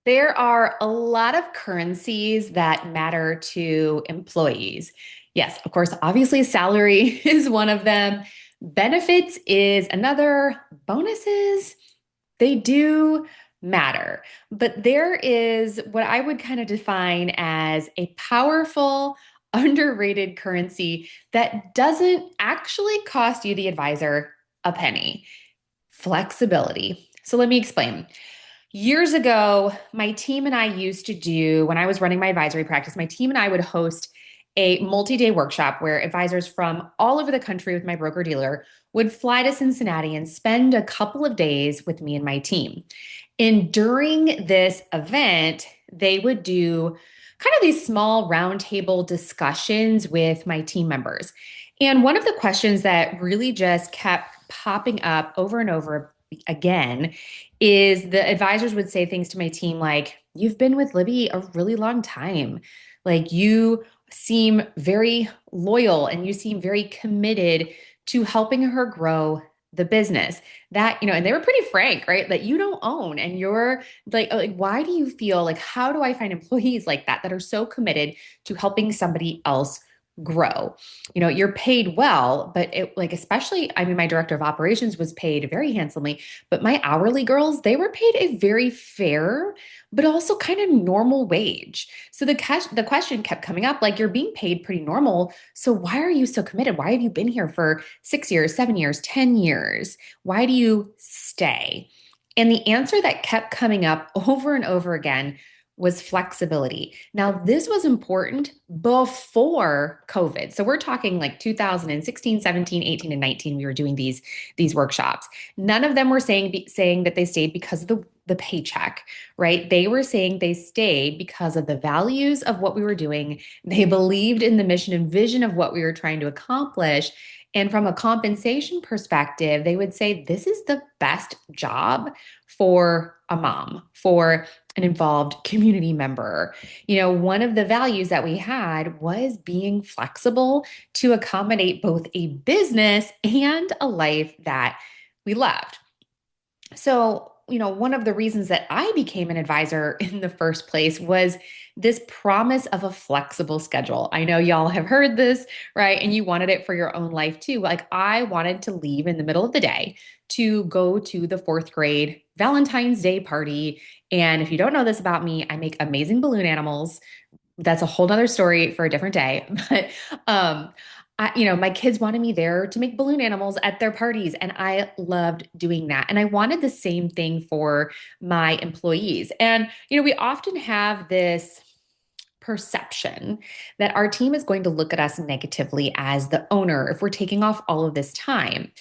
There are a lot of currencies that matter to employees. Yes, of course, obviously, salary is one of them. Benefits is another. Bonuses, they do matter. But there is what I would kind of define as a powerful, underrated currency that doesn't actually cost you, the advisor, a penny: flexibility. So let me explain. Years ago, my team and I used to do, when I was running my advisory practice, my team and I would host a multi-day workshop where advisors from all over the country with my broker dealer would fly to Cincinnati and spend a couple of days with me and my team. And during this event, they would do kind of these small roundtable discussions with my team members. And one of the questions that really just kept popping up over and over again is the advisors would say things to my team like, "You've been with Libby a really long time. Like, you seem very loyal and you seem very committed to helping her grow the business." And they were pretty frank, right? That you don't own, and you're like, why do you feel like, how do I find employees like that are so committed to helping somebody else grow? You're paid well, but especially, I mean, my director of operations was paid very handsomely, but my hourly girls, they were paid a very fair, but also kind of normal wage. So the question kept coming up, like, you're being paid pretty normal. So why are you so committed? Why have you been here for 6 years, 7 years, 10 years? Why do you stay? And the answer that kept coming up over and over again was flexibility. Now, this was important before COVID. So we're talking like 2016, 17, 18, and 19. We were doing these workshops. None of them were saying that they stayed because of the paycheck, right? They were saying they stayed because of the values of what we were doing. They believed in the mission and vision of what we were trying to accomplish. And from a compensation perspective, they would say this is the best job for a mom, for an involved community member. One of the values that we had was being flexible to accommodate both a business and a life that we loved. So, one of the reasons that I became an advisor in the first place was this promise of a flexible schedule. I know y'all have heard this, right? And you wanted it for your own life too. Like, I wanted to leave in the middle of the day to go to the fourth grade Valentine's Day party. And if you don't know this about me, I make amazing balloon animals. That's a whole nother story for a different day. But my kids wanted me there to make balloon animals at their parties, and I loved doing that. And I wanted the same thing for my employees. And we often have this perception that our team is going to look at us negatively as the owner if we're taking off all of this time.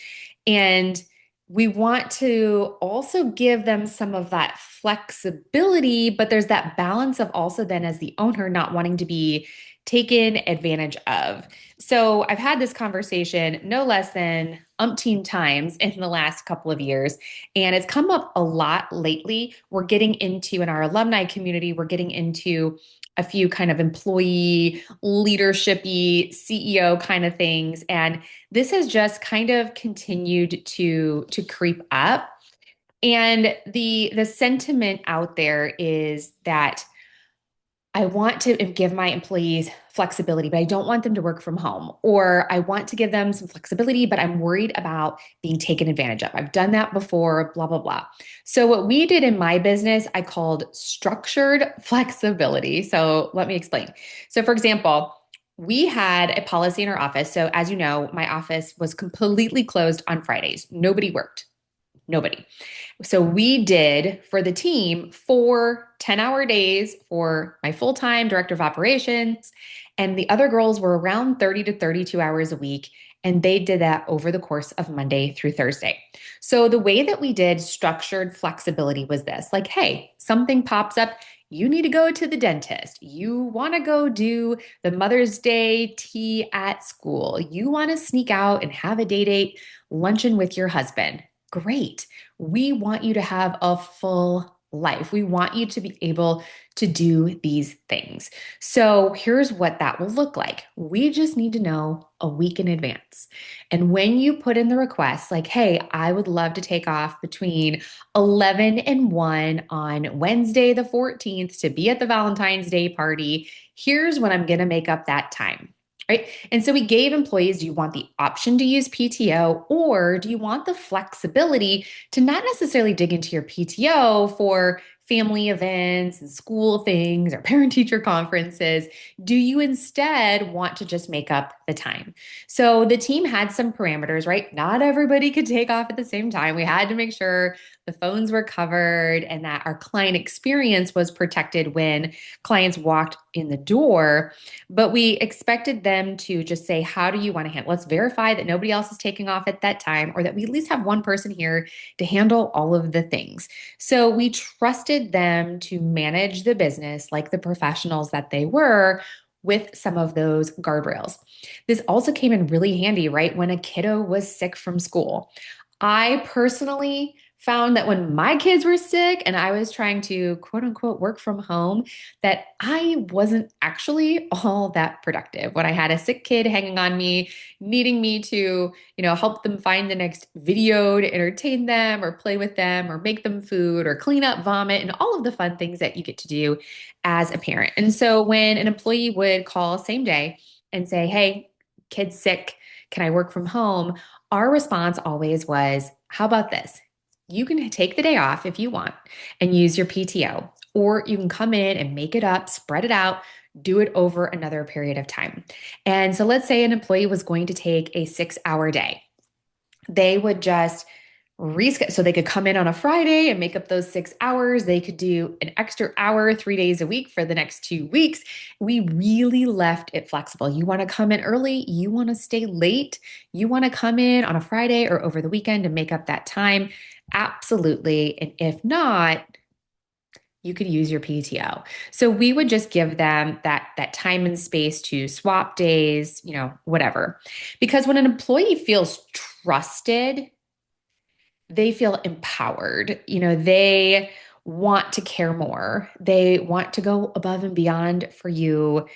And we want to also give them some of that flexibility, but there's that balance of also then, as the owner, not wanting to be taken advantage of. So I've had this conversation no less than umpteen times in the last couple of years, and it's come up a lot lately. We're getting into, in our alumni community, we're getting into a few kind of employee leadershipy CEO kind of things, and this has just kind of continued to creep up. And the sentiment out there is that I want to give my employees flexibility, but I don't want them to work from home. Or I want to give them some flexibility, but I'm worried about being taken advantage of. I've done that before, blah, blah, blah. So, what we did in my business, I called structured flexibility. So, let me explain. So, for example, we had a policy in our office. So, as you know, my office was completely closed on Fridays. Nobody worked. Nobody. So we did for the team 4 10-hour days for my full-time director of operations. And the other girls were around 30 to 32 hours a week. And they did that over the course of Monday through Thursday. So the way that we did structured flexibility was this: like, hey, something pops up. You need to go to the dentist. You want to go do the Mother's Day tea at school. You want to sneak out and have a day date luncheon with your husband. Great. We want you to have a full life. We want you to be able to do these things. So here's what that will look like. We just need to know a week in advance. And when you put in the request, like, hey, I would love to take off between 11 and 1 on Wednesday, the 14th, to be at the Valentine's Day party, here's when I'm going to make up that time. Right. And so we gave employees, do you want the option to use PTO, or do you want the flexibility to not necessarily dig into your PTO for family events and school things or parent teacher conferences? Do you instead want to just make up the time? So the team had some parameters, right? Not everybody could take off at the same time. We had to make sure the phones were covered and that our client experience was protected when clients walked in the door. But we expected them to just say, how do you want to handle? Let's verify that nobody else is taking off at that time, or that we at least have one person here to handle all of the things. So we trusted them to manage the business like the professionals that they were, with some of those guardrails. This also came in really handy, right? When a kiddo was sick from school. I personally found that when my kids were sick and I was trying to quote unquote work from home, that I wasn't actually all that productive. When I had a sick kid hanging on me, needing me to, help them find the next video to entertain them or play with them or make them food or clean up vomit and all of the fun things that you get to do as a parent. And so when an employee would call same day and say, hey, kid's sick, can I work from home? Our response always was, how about this? You can take the day off if you want and use your PTO, or you can come in and make it up, spread it out, do it over another period of time. And so let's say an employee was going to take a 6-hour day. They would just reschedule, so they could come in on a Friday and make up those 6 hours. They could do an extra hour 3 days a week for the next 2 weeks. We really left it flexible. You want to come in early, you want to stay late, you want to come in on a Friday or over the weekend and make up that time. Absolutely. And if not, you could use your PTO. So we would just give them that time and space to swap days, whatever. Because when an employee feels trusted, they feel empowered. They want to care more. They want to go above and beyond for you.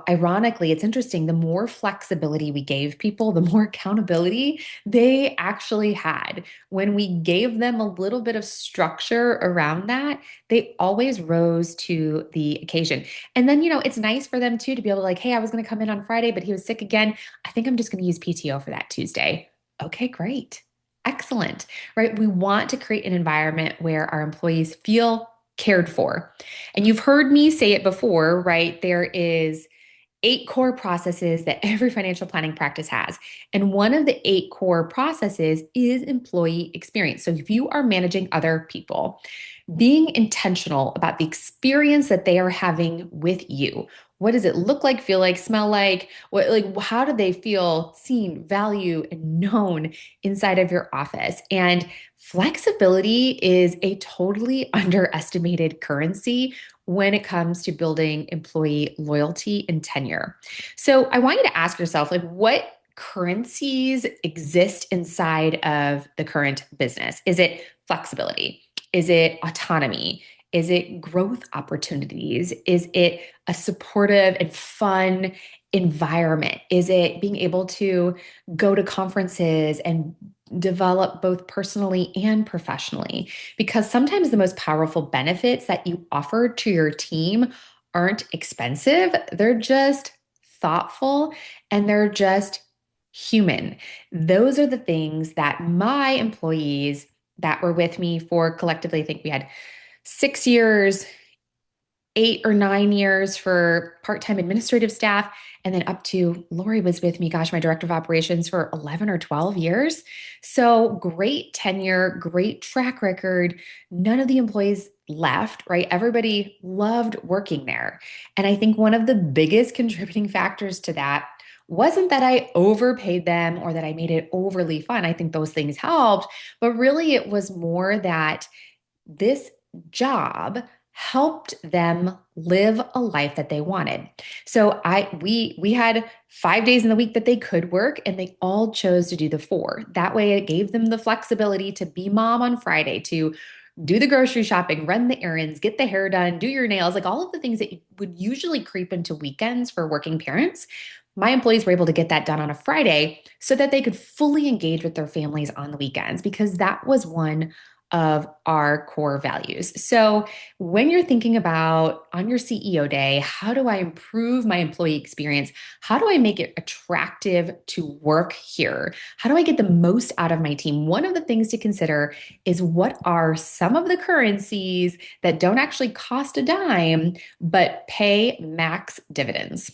Ironically, it's interesting. The more flexibility we gave people, the more accountability they actually had. When we gave them a little bit of structure around that, they always rose to the occasion. And then, it's nice for them too to be able to like, hey, I was going to come in on Friday, but he was sick again. I think I'm just going to use PTO for that Tuesday. Okay, great. Excellent, right? We want to create an environment where our employees feel cared for. And you've heard me say it before, right? There is 8 core processes that every financial planning practice has. And one of the 8 core processes is employee experience. So if you are managing other people, being intentional about the experience that they are having with you. What does it look like, feel like, smell like? How do they feel seen, valued, and known inside of your office? And flexibility is a totally underestimated currency when it comes to building employee loyalty and tenure. So I want you to ask yourself, what currencies exist inside of the current business? Is it flexibility? Is it autonomy? Is it growth opportunities? Is it a supportive and fun environment? Is it being able to go to conferences and develop both personally and professionally? Because sometimes the most powerful benefits that you offer to your team aren't expensive, they're just thoughtful and they're just human. Those are the things that my employees that were with me for collectively, I think we had 6 years, 8 or 9 years for part-time administrative staff, and then up to Lori was with me, gosh, my director of operations for 11 or 12 years. So great tenure, great track record. None of the employees left, right? Everybody loved working there. And I think one of the biggest contributing factors to that wasn't that I overpaid them or that I made it overly fun. I think those things helped, but really it was more that this job helped them live a life that they wanted. So we had 5 days in the week that they could work and they all chose to do the 4. That way it gave them the flexibility to be mom on Friday, to do the grocery shopping, run the errands, get the hair done, do your nails, like all of the things that would usually creep into weekends for working parents. My employees were able to get that done on a Friday so that they could fully engage with their families on the weekends because that was one of our core values. So, when you're thinking about on your CEO day, how do I improve my employee experience? How do I make it attractive to work here? How do I get the most out of my team? One of the things to consider is what are some of the currencies that don't actually cost a dime, but pay max dividends?